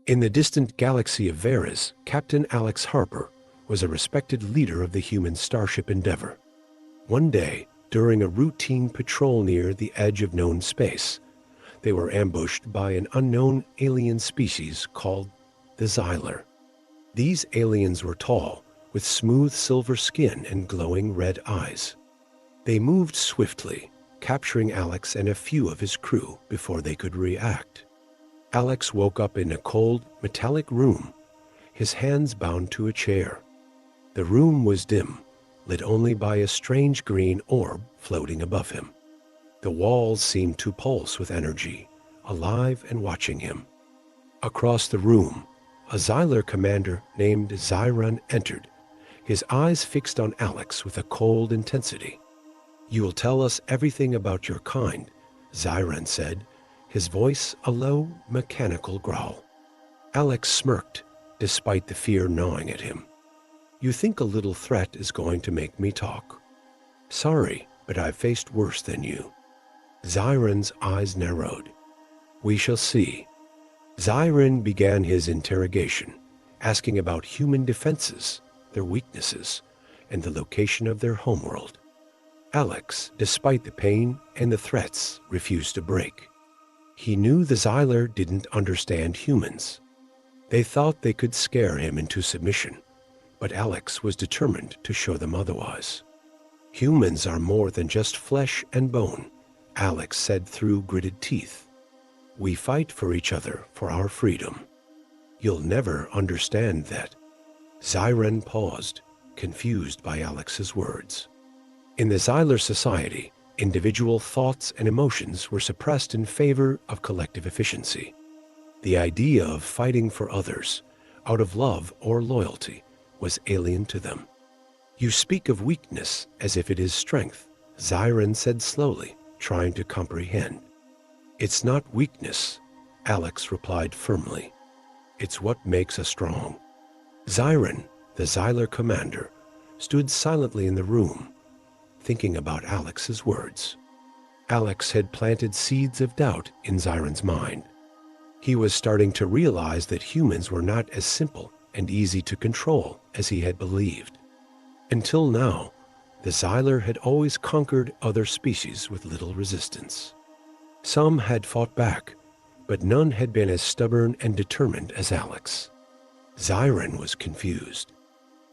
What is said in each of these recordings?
In the distant galaxy of Veras, Captain Alex Harper was a respected leader of the human starship Endeavor. One day, during a routine patrol near the edge of known space, they were ambushed by an unknown alien species called the Xylar. These aliens were tall, with smooth silver skin and glowing red eyes. They moved swiftly, capturing Alex and a few of his crew before they could react. Alex woke up in a cold, metallic room, his hands bound to a chair. The room was dim, lit only by a strange green orb floating above him. The walls seemed to pulse with energy, alive and watching him. Across the room, a Xylar commander named Zyron entered, his eyes fixed on Alex with a cold intensity. "You will tell us everything about your kind," Zyron said, his voice a low, mechanical growl. Alex smirked, despite the fear gnawing at him. "You think a little threat is going to make me talk? Sorry, but I've faced worse than you." Zyron's eyes narrowed. "We shall see." Zyron began his interrogation, asking about human defenses, their weaknesses, and the location of their homeworld. Alex, despite the pain and the threats, refused to break. He knew the Xylar didn't understand humans. They thought they could scare him into submission, but Alex was determined to show them otherwise. "Humans are more than just flesh and bone," Alex said through gritted teeth. "We fight for each other for our freedom. You'll never understand that." Zyron paused, confused by Alex's words. In the Xylar society, individual thoughts and emotions were suppressed in favor of collective efficiency. The idea of fighting for others, out of love or loyalty, was alien to them. "You speak of weakness as if it is strength," Zyron said slowly, trying to comprehend. "It's not weakness," Alex replied firmly. "It's what makes us strong." Zyron, the Xylar commander, stood silently in the room, thinking about Alex's words. Alex had planted seeds of doubt in Zyron's mind. He was starting to realize that humans were not as simple and easy to control as he had believed. Until now, the Xylar had always conquered other species with little resistance. Some had fought back, but none had been as stubborn and determined as Alex. Zyron was confused.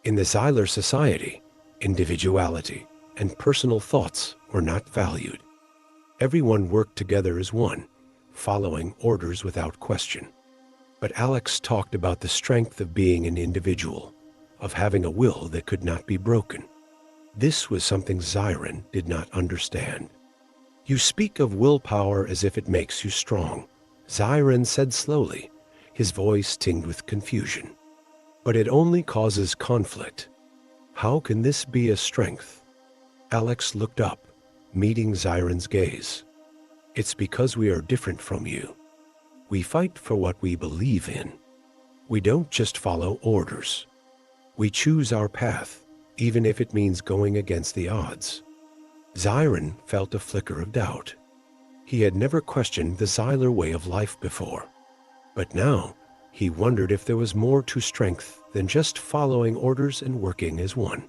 In the Xylar society, individuality and personal thoughts were not valued. Everyone worked together as one, following orders without question. But Alex talked about the strength of being an individual, of having a will that could not be broken. This was something Zyron did not understand. "You speak of willpower as if it makes you strong," Zyron said slowly, his voice tinged with confusion. "But it only causes conflict. How can this be a strength?" Alex looked up, meeting Zyron's gaze. "It's because we are different from you. We fight for what we believe in. We don't just follow orders. We choose our path, even if it means going against the odds." Zyron felt a flicker of doubt. He had never questioned the Xylar way of life before. But now, he wondered if there was more to strength than just following orders and working as one.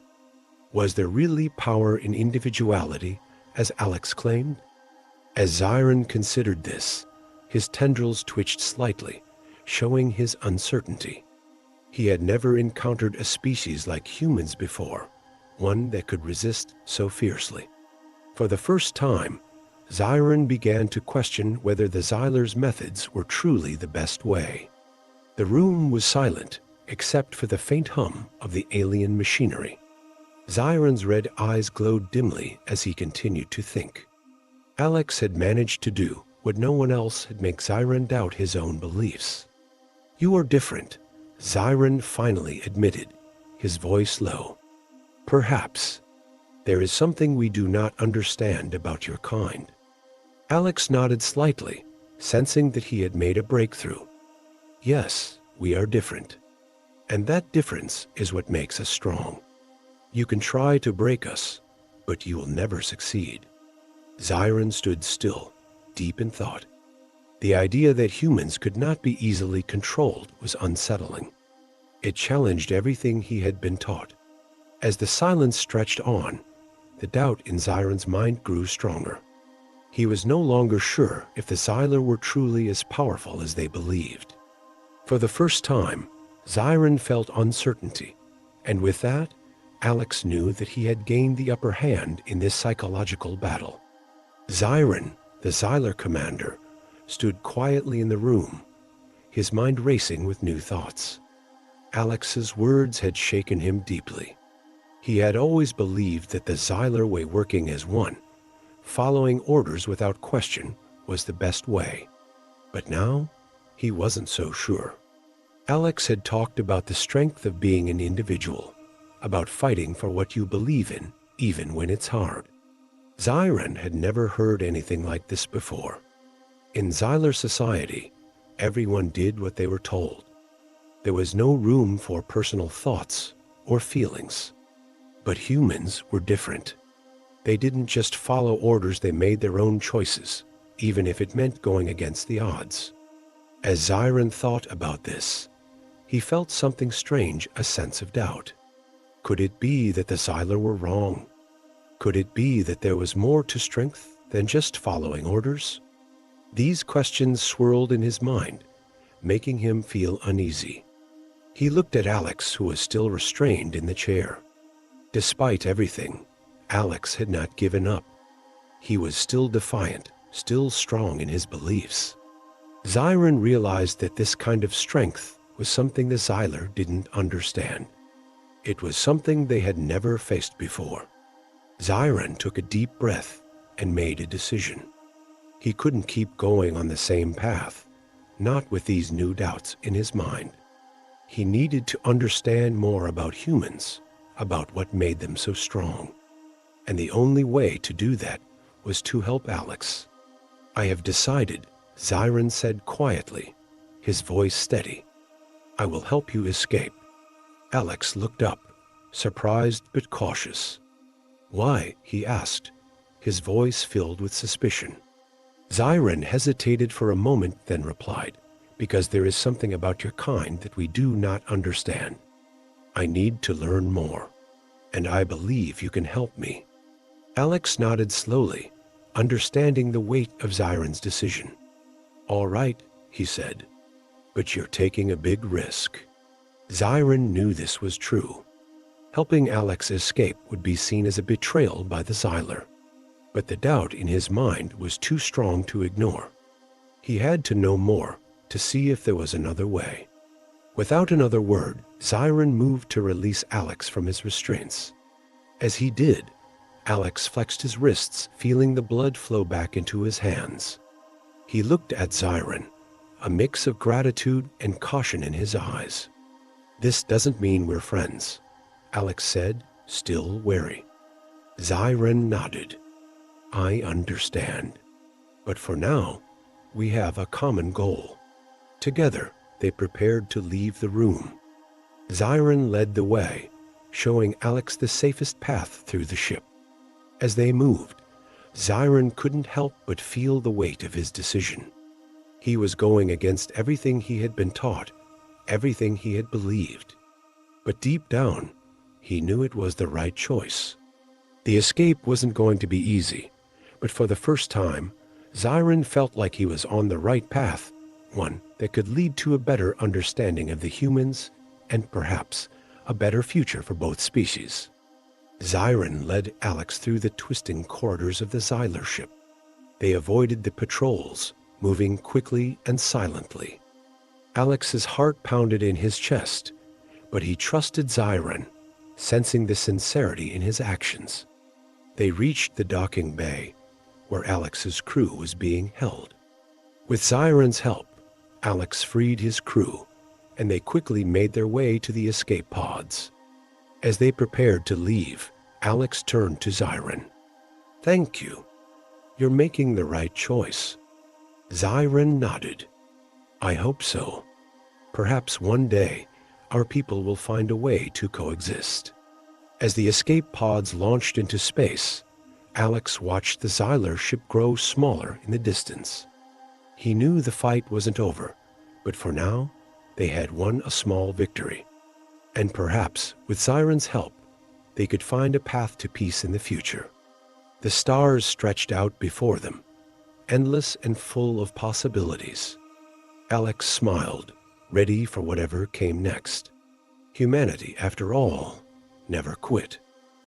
Was there really power in individuality, as Alex claimed? As Zyron considered this, his tendrils twitched slightly, showing his uncertainty. He had never encountered a species like humans before, one that could resist so fiercely. For the first time, Zyron began to question whether the Xylar's methods were truly the best way. The room was silent, except for the faint hum of the alien machinery. Zyron's red eyes glowed dimly as he continued to think. Alex had managed to do what no one else had made Zyron doubt his own beliefs. "You are different," Zyron finally admitted, his voice low. "Perhaps. There is something we do not understand about your kind." Alex nodded slightly, sensing that he had made a breakthrough. "Yes, we are different. And that difference is what makes us strong. You can try to break us, but you will never succeed." Zyron stood still, deep in thought. The idea that humans could not be easily controlled was unsettling. It challenged everything he had been taught. As the silence stretched on, the doubt in Zyron's mind grew stronger. He was no longer sure if the Xylar were truly as powerful as they believed. For the first time, Zyron felt uncertainty, and with that, Alex knew that he had gained the upper hand in this psychological battle. Zyron, the Xylar commander, stood quietly in the room, his mind racing with new thoughts. Alex's words had shaken him deeply. He had always believed that the Xylar way, working as one, following orders without question, was the best way. But now, he wasn't so sure. Alex had talked about the strength of being an individual, about fighting for what you believe in, even when it's hard. Zyron had never heard anything like this before. In Xylar society, everyone did what they were told. There was no room for personal thoughts or feelings. But humans were different. They didn't just follow orders, they made their own choices, even if it meant going against the odds. As Zyron thought about this, he felt something strange, a sense of doubt. Could it be that the Xylar were wrong? Could it be that there was more to strength than just following orders? These questions swirled in his mind, making him feel uneasy. He looked at Alex, who was still restrained in the chair. Despite everything, Alex had not given up. He was still defiant, still strong in his beliefs. Zyron realized that this kind of strength was something the Xylar didn't understand. It was something they had never faced before. Zyron took a deep breath and made a decision. He couldn't keep going on the same path, not with these new doubts in his mind. He needed to understand more about humans, about what made them so strong. And the only way to do that was to help Alex. "I have decided," Zyron said quietly, his voice steady. "I will help you escape." Alex looked up, surprised but cautious. "Why?" he asked, his voice filled with suspicion. Zyron hesitated for a moment, then replied, "Because there is something about your kind that we do not understand. I need to learn more, and I believe you can help me." Alex nodded slowly, understanding the weight of Zyron's decision. "All right," he said, "but you're taking a big risk." Zyron knew this was true. Helping Alex escape would be seen as a betrayal by the Xylar. But the doubt in his mind was too strong to ignore. He had to know more, to see if there was another way. Without another word, Zyron moved to release Alex from his restraints. As he did, Alex flexed his wrists, feeling the blood flow back into his hands. He looked at Zyron, a mix of gratitude and caution in his eyes. "This doesn't mean we're friends," Alex said, still wary. Zyron nodded. "I understand. But for now, we have a common goal." Together, they prepared to leave the room. Zyron led the way, showing Alex the safest path through the ship. As they moved, Zyron couldn't help but feel the weight of his decision. He was going against everything he had been taught, everything he had believed. But deep down, he knew it was the right choice. The escape wasn't going to be easy, but for the first time, Zyron felt like he was on the right path, one that could lead to a better understanding of the humans and perhaps a better future for both species. Zyron led Alex through the twisting corridors of the Xylar ship. They avoided the patrols, moving quickly and silently. Alex's heart pounded in his chest, but he trusted Zyron, sensing the sincerity in his actions. They reached the docking bay, where Alex's crew was being held. With Zyron's help, Alex freed his crew, and they quickly made their way to the escape pods. As they prepared to leave, Alex turned to Zyron. "Thank you. You're making the right choice." Zyron nodded. "I hope so. Perhaps one day, our people will find a way to coexist." As the escape pods launched into space, Alex watched the Xylar ship grow smaller in the distance. He knew the fight wasn't over, but for now, they had won a small victory. And perhaps, with Zyron's help, they could find a path to peace in the future. The stars stretched out before them, endless and full of possibilities. Alex smiled, ready for whatever came next. Humanity, after all, never quit.